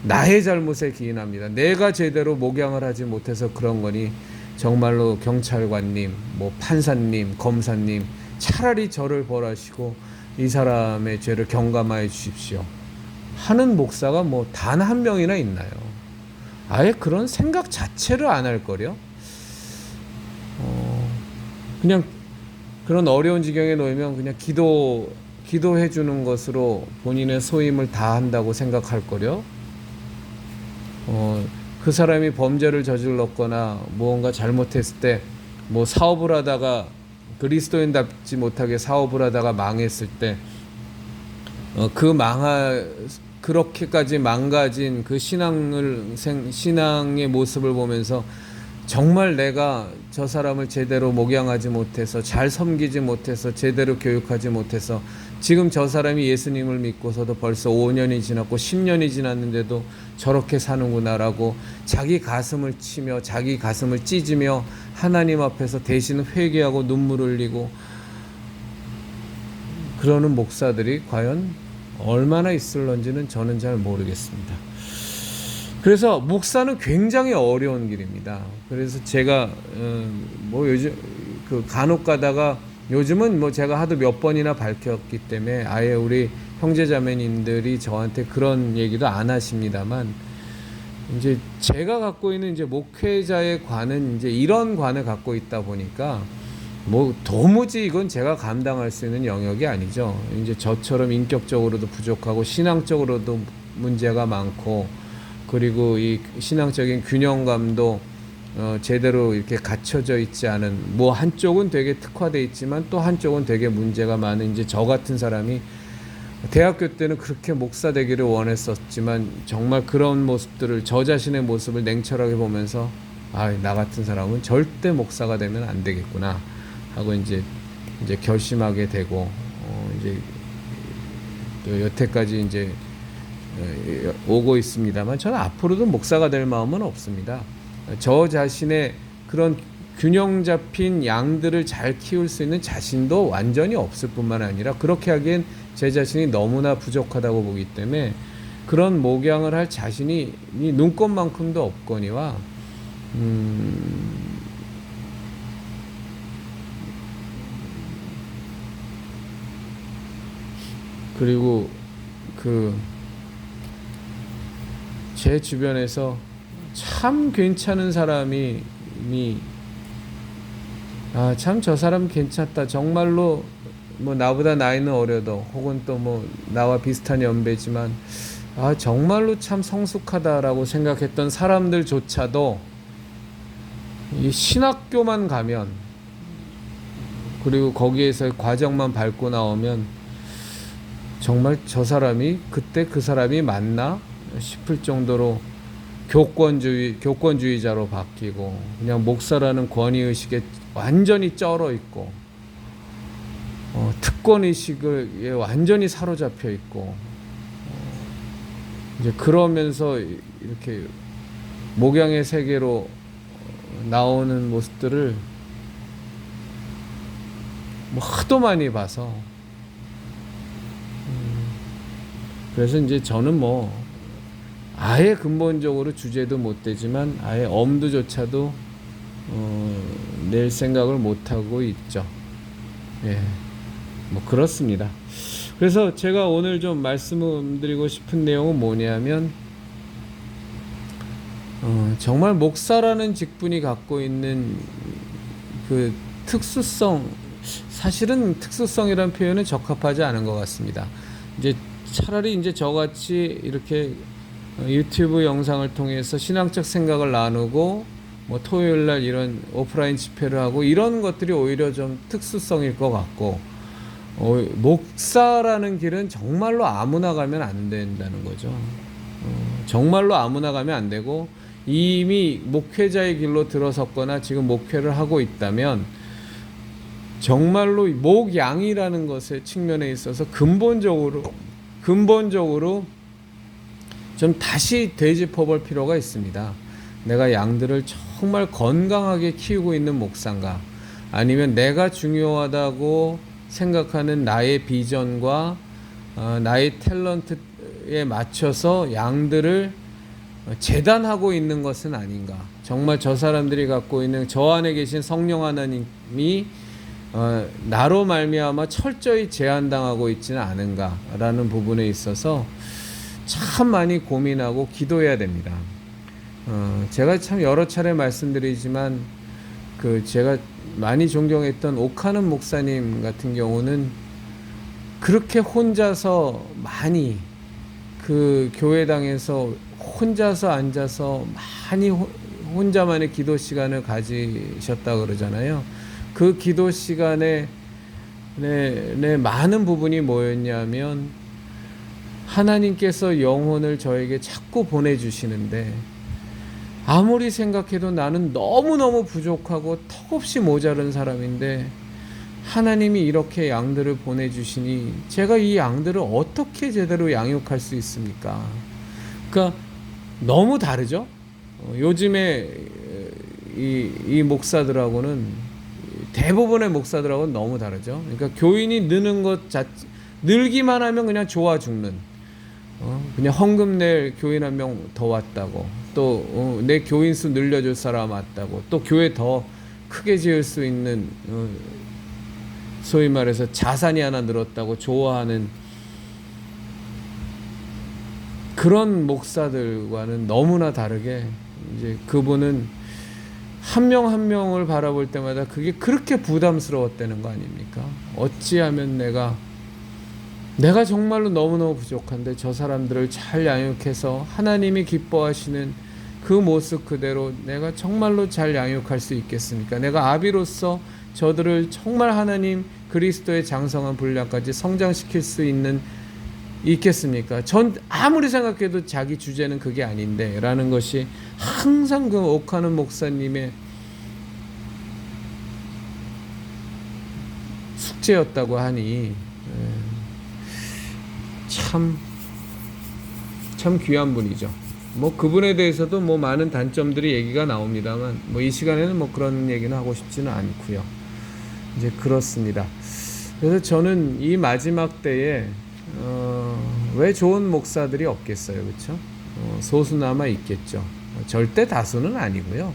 나의 잘못에 기인합니다. 내가 제대로 목양을 하지 못해서 그런 거니 정말로 경찰관님, 뭐 판사님, 검사님 차라리 저를 벌하시고 이 사람의 죄를 경감하여 주십시오 하는 목사가 뭐 단 한 명이나 있나요? 아예 그런 생각 자체를 안 할 거려? 그냥 그런 어려운 지경에 놓이면 그냥 기도해 주는 것으로 본인의 소임을 다 한다고 생각할 거려? 그 사람이 범죄를 저질렀거나 무언가 잘못했을 때 뭐 사업을 하다가 그리스도인답지 못하게 사업을 하다가 망했을 때 그렇게까지 망가진 그 신앙의 모습을 보면서 정말 내가 저 사람을 제대로 목양하지 못해서, 잘 섬기지 못해서, 제대로 교육하지 못해서 지금 저 사람이 예수님을 믿고서도 벌써 5년이 지났고 10년이 지났는데도 저렇게 사는구나라고 자기 가슴을 치며 자기 가슴을 찢으며 하나님 앞에서 대신 회개하고 눈물 흘리고 그러는 목사들이 과연 얼마나 있을런지는 저는 잘 모르겠습니다. 그래서 목사는 굉장히 어려운 길입니다. 그래서 제가 뭐 요즘 그 간혹 가다가 요즘은 뭐 제가 하도 몇 번이나 밝혔기 때문에 아예 우리 형제자매님들이 저한테 그런 얘기도 안 하십니다만, 이제 제가 갖고 있는 이제 목회자의 관은 이제 이런 관을 갖고 있다 보니까 뭐 도무지 이건 제가 감당할 수 있는 영역이 아니죠. 이제 저처럼 인격적으로도 부족하고 신앙적으로도 문제가 많고, 그리고 이 신앙적인 균형감도 제대로 이렇게 갖춰져 있지 않은, 뭐 한쪽은 되게 특화돼 있지만 또 한쪽은 되게 문제가 많은 이제 저 같은 사람이 대학교 때는 그렇게 목사 되기를 원했었지만 정말 그런 모습들을, 저 자신의 모습을 냉철하게 보면서 나 같은 사람은 절대 목사가 되면 안 되겠구나 하고 이제 결심하게 되고, 이제 또 여태까지 이제 오고 있습니다만 저는 앞으로도 목사가 될 마음은 없습니다. 저 자신의 그런 균형 잡힌 양들을 잘 키울 수 있는 자신도 완전히 없을 뿐만 아니라 그렇게 하기엔 제 자신이 너무나 부족하다고 보기 때문에 그런 목양을 할 자신이 눈꼽만큼도 없거니와 그리고 제 주변에서 참 괜찮은 사람이 참 저 사람 괜찮다. 정말로 뭐 나보다 나이는 어려도 혹은 또 뭐 나와 비슷한 연배지만 정말로 참 성숙하다라고 생각했던 사람들조차도 이 신학교만 가면 그리고 거기에서 과정만 밟고 나오면 정말 저 사람이 그때 그 사람이 맞나 싶을 정도로 교권주의자로 바뀌고 그냥 목사라는 권위의식에 완전히 쩔어 있고 특권의식에 완전히 사로잡혀 있고 이제 그러면서 이렇게 목양의 세계로 나오는 모습들을 뭐 하도 많이 봐서 그래서 이제 저는 뭐 아예 근본적으로 주제도 못 되지만 아예 엄두조차도 낼 생각을 못 하고 있죠. 예, 뭐 그렇습니다. 그래서 제가 오늘 좀 말씀드리고 싶은 내용은 뭐냐면 정말 목사라는 직분이 갖고 있는 그 특수성, 사실은 특수성이라는 표현은 적합하지 않은 것 같습니다. 이제 차라리 이제 저같이 이렇게 유튜브 영상을 통해서 신앙적 생각을 나누고 뭐 토요일 날 이런 오프라인 집회를 하고 이런 것들이 오히려 좀 특수성일 것 같고 목사라는 길은 정말로 아무나 가면 안 된다는 거죠. 정말로 아무나 가면 안 되고 이미 목회자의 길로 들어섰거나 지금 목회를 하고 있다면 정말로 목양이라는 것의 측면에 있어서 근본적으로 좀 다시 되짚어 볼 필요가 있습니다. 내가 양들을 정말 건강하게 키우고 있는 목사인가? 아니면 내가 중요하다고 생각하는 나의 비전과 나의 탤런트에 맞춰서 양들을 재단하고 있는 것은 아닌가? 정말 저 사람들이 갖고 있는 저 안에 계신 성령 하나님이 나로 말미암아 철저히 제한당하고 있지는 않은가라는 부분에 있어서 참 많이 고민하고 기도해야 됩니다. 제가 참 여러 차례 말씀드리지만 제가 많이 존경했던 오카는 목사님 같은 경우는 그렇게 혼자서 많이 그 교회당에서 혼자서 앉아서 많이 혼자만의 기도 시간을 가지셨다 그러잖아요. 그 기도 시간에 많은 부분이 뭐였냐면 하나님께서 영혼을 저에게 자꾸 보내주시는데 아무리 생각해도 나는 너무너무 부족하고 턱없이 모자른 사람인데 하나님이 이렇게 양들을 보내주시니 제가 이 양들을 어떻게 제대로 양육할 수 있습니까? 그러니까 너무 다르죠? 요즘에 이 목사들하고는 대부분의 목사들하고는 너무 다르죠. 그러니까 교인이 느는 것 늘기만 하면 그냥 좋아 죽는 그냥 헌금 낼 교인 한 명 더 왔다고 또 내 교인 수 늘려줄 사람 왔다고 또 교회 더 크게 지을 수 있는 소위 말해서 자산이 하나 늘었다고 좋아하는 그런 목사들과는 너무나 다르게 이제 그분은 한 명 한 명을 바라볼 때마다 그게 그렇게 부담스러웠다는 거 아닙니까? 어찌하면 내가 정말로 너무너무 부족한데 저 사람들을 잘 양육해서 하나님이 기뻐하시는 그 모습 그대로 내가 정말로 잘 양육할 수 있겠습니까? 내가 아비로서 저들을 정말 하나님 그리스도의 장성한 분량까지 성장시킬 수 있겠습니까? 전 아무리 생각해도 자기 주제는 그게 아닌데 라는 것이 항상 그 오카는 목사님의 숙제였다고 하니 참 귀한 분이죠. 뭐 그분에 대해서도 뭐 많은 단점들이 얘기가 나옵니다만 뭐 이 시간에는 뭐 그런 얘기는 하고 싶지는 않고요. 이제 그렇습니다. 그래서 저는 이 마지막 때에 왜 좋은 목사들이 없겠어요, 그렇죠? 소수나마 있겠죠. 절대 다수는 아니고요.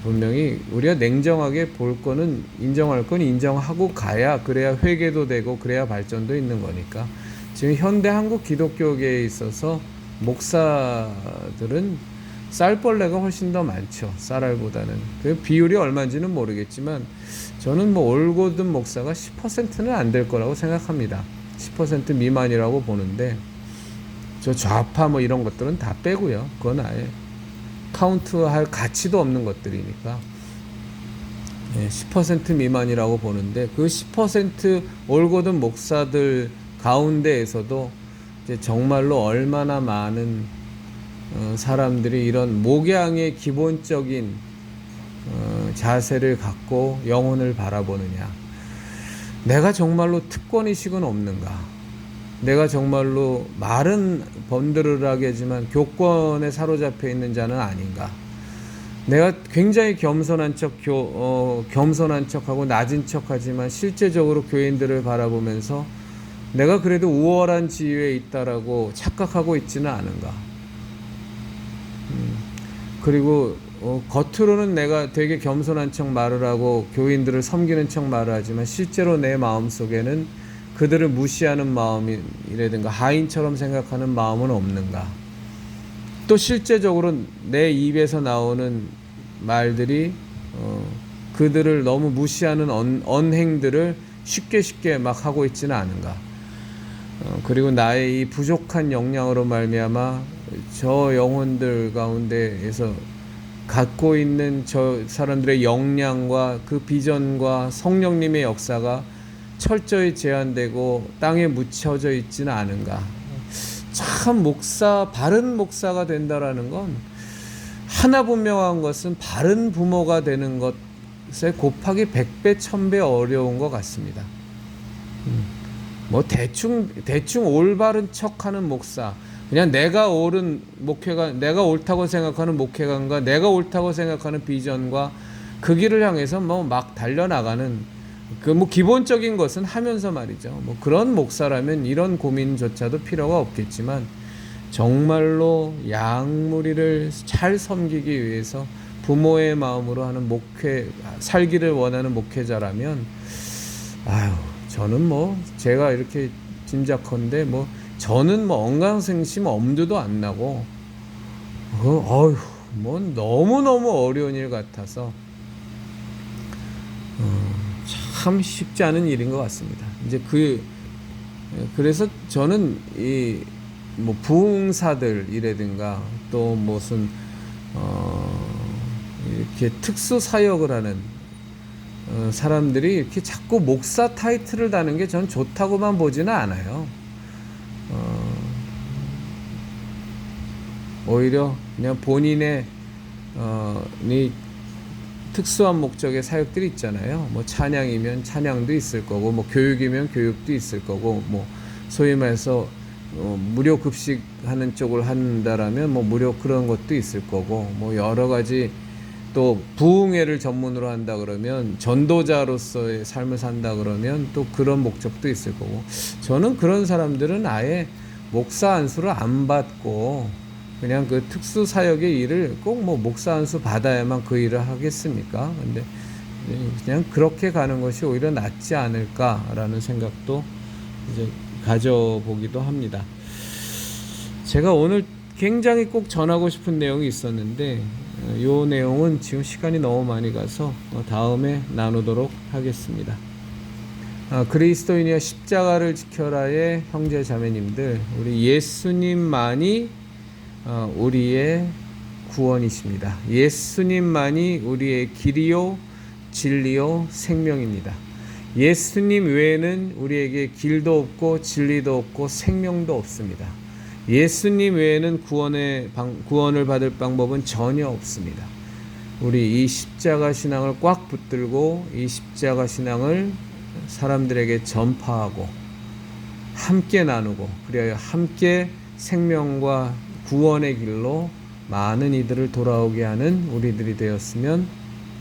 분명히 우리가 냉정하게 볼 거는 인정할 건 인정하고 가야 그래야 회개도 되고 그래야 발전도 있는 거니까. 지금 현대 한국 기독교계에 있어서 목사들은 쌀벌레가 훨씬 더 많죠. 쌀알보다는. 그 비율이 얼마인지는 모르겠지만 저는 뭐 올고든 목사가 10%는 안 될 거라고 생각합니다. 10% 미만이라고 보는데 저 좌파 뭐 이런 것들은 다 빼고요. 그건 아예 카운트할 가치도 없는 것들이니까 10% 미만이라고 보는데 그 10% 올고든 목사들 가운데에서도 이제 정말로 얼마나 많은 사람들이 이런 목양의 기본적인 자세를 갖고 영혼을 바라보느냐. 내가 정말로 특권의식은 없는가. 내가 정말로 말은 번드르르하게 하지만 교권에 사로잡혀 있는 자는 아닌가. 내가 굉장히 겸손한 척하고 낮은 척하지만 실제적으로 교인들을 바라보면서 내가 그래도 우월한 지위에 있다라고 착각하고 있지는 않은가. 그리고 겉으로는 내가 되게 겸손한 척 말을 하고 교인들을 섬기는 척 말을 하지만 실제로 내 마음속에는 그들을 무시하는 마음이라든가 하인처럼 생각하는 마음은 없는가. 또 실제적으로 내 입에서 나오는 말들이 그들을 너무 무시하는 언행들을 쉽게 막 하고 있지는 않은가. 그리고 나의 이 부족한 역량으로 말미암아 저 영혼들 가운데에서 갖고 있는 저 사람들의 역량과 그 비전과 성령님의 역사가 철저히 제한되고 땅에 묻혀져 있지는 않은가. 참 바른 목사가 된다라는 건 하나 분명한 것은 바른 부모가 되는 것에 곱하기 100배 1000배 어려운 것 같습니다. 뭐 대충 올바른 척하는 목사, 그냥 내가 옳은 목회가, 내가 옳다고 생각하는 목회관과 내가 옳다고 생각하는 비전과 그 길을 향해서 뭐 막 달려나가는 그 뭐 기본적인 것은 하면서 말이죠. 뭐 그런 목사라면 이런 고민조차도 필요가 없겠지만 정말로 양무리를 잘 섬기기 위해서 부모의 마음으로 하는 살기를 원하는 목회자라면 저는 뭐 제가 이렇게 짐작컨대 뭐 저는 뭐 언강생심 엄두도 안 나고 뭐 너무너무 어려운 일 같아서 참 쉽지 않은 일인 것 같습니다. 이제 그래서 저는 이 뭐 부흥사들이라든가 또 무슨 이렇게 특수 사역을 하는 사람들이 이렇게 자꾸 목사 타이틀을 다는 게 전 좋다고만 보지는 않아요. 오히려 그냥 본인의 이 특수한 목적의 사역들이 있잖아요. 뭐 찬양이면 찬양도 있을 거고, 뭐 교육이면 교육도 있을 거고, 뭐 소위 말해서 무료 급식하는 쪽을 한다라면 뭐 무료 그런 것도 있을 거고, 뭐 여러 가지 또 부흥회를 전문으로 한다 그러면 전도자로서의 삶을 산다 그러면 또 그런 목적도 있을 거고, 저는 그런 사람들은 아예 목사 안수를 안 받고 그냥 그 특수 사역의 일을 꼭 뭐 목사 안수 받아야만 그 일을 하겠습니까? 근데 그냥 그렇게 가는 것이 오히려 낫지 않을까라는 생각도 이제 가져보기도 합니다. 제가 오늘 굉장히 꼭 전하고 싶은 내용이 있었는데 이 내용은 지금 시간이 너무 많이 가서 다음에 나누도록 하겠습니다. 그리스도인이여 십자가를 지켜라의 형제 자매님들, 우리 예수님만이 우리의 구원이십니다. 예수님만이 우리의 길이요 진리요 생명입니다. 예수님 외에는 우리에게 길도 없고 진리도 없고 생명도 없습니다. 예수님 외에는 구원을 받을 방법은 전혀 없습니다. 우리 이 십자가 신앙을 꽉 붙들고 이 십자가 신앙을 사람들에게 전파하고 함께 나누고 그래야 함께 생명과 구원의 길로 많은 이들을 돌아오게 하는 우리들이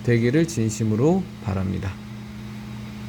되기를 진심으로 바랍니다.